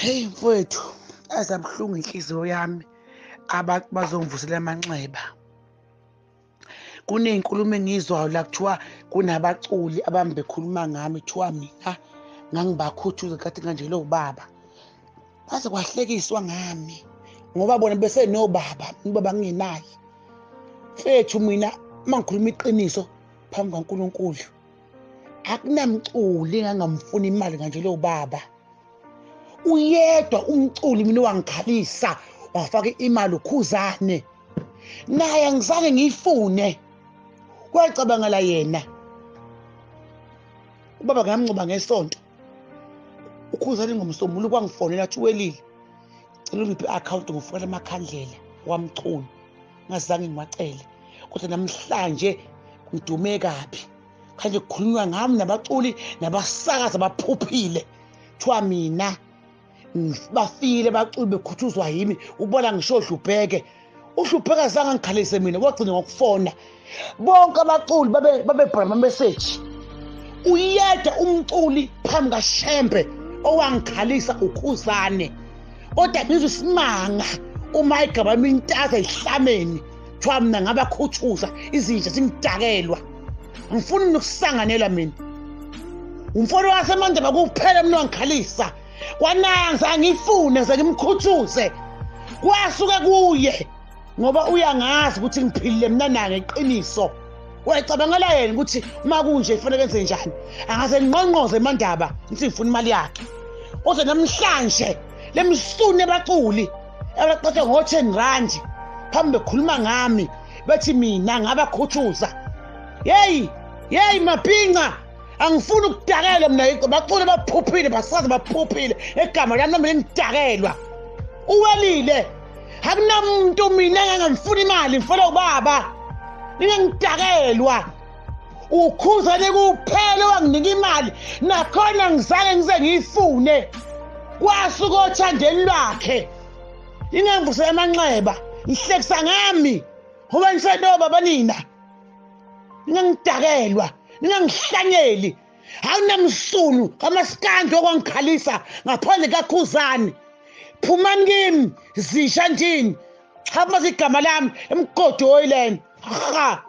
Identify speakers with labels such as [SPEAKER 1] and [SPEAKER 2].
[SPEAKER 1] Hey mfowethu, azabuhlungu inhliziyo yami abantu bazongivusela amanxeba. Kunezinkulumo engizwayo la kuthiwa kunabaculi abami bekhuluma ngami kuthiwa mina ngangibakhuthuza kathi kanje lo baba. Baze kwahlekiswa ngami ngoba bona bese nobaba, ubaba ngingenaye. Mfethu mina mangikhuluma iqiniso phambi kaNkulunkulu. Akunamculi engangamfuna imali kanje lo baba. Uyedwa umculi mina wangikhalisa wafaka imali uKhuzane. Naye angizange ngiyifune. Kwacabangela yena. Ubaba ngamncoba ngesonto. uKhuzane ngomsombuluko kwangifonela athi welile. Cela ungiphe i-account ngifakela amakhandlela wamchunu. Ngazange ngiwacele. Kodwa namhlanje ngidume kabi. Kanje kukhulunywa ngami nabaculi nabasakazi abaphuphile. Kuthiwa mina bafile baculi bekhuthuzwa yimi ubona ngisho uHlupheke. uHlupheke azange ngikhalise mina wagcina ngokufona. Bonke abaculi babebhala message. Uyedwa umculi phambi kaShembe owangikhalisa uKhuzane. Kodwa ngizwe isimanga uma igaba mintaza ihlameni kuthiwa mina ngabakhuthuza izinja zingidakelwa. Ngifuna nokusanganela mina. Umfolo waseMandaba kuphela mina wangikhalisa. Kwananza ngifune ngimkhuthuze. Kwasuka kuye ngoba uyangazi ukuthi ngiphilile mina nange iqiniso. Wayicabangela yena ukuthi makunje ifanele enze njani. Angaze ngqonqoze eMandaba ngithi ngifuna imali yakhe. Kodwa namhlanje lemsune abaculi abaqoqe ngo-R10 phambi bekhuluma ngami bethi mina ngabakhuthuza. Hey mapinga, angifuni ukudakela mina baculi baphuphile basazi baphuphile egama lami nami ngidakelwa. Uwelile akunamuntu mina engangamfuna imali mfana ubaba. Ningangidakelwa. uKhuzane kuphela wanginika imali nakhona ngizange ngize ngiyifune. Kwasuka othandeni lwakhe. Ingangivusela amanxeba ihlekisa ngami ngoba ngisenobaba nina. Ningangidakelwa, ningangihlanyeli. Awunamsunu kamaskandlo okwangikhalisa ngaphandle kaKhuzane. Phumani kimi zisha ndini. Chapha igama lami emgodi oyileni. Ha.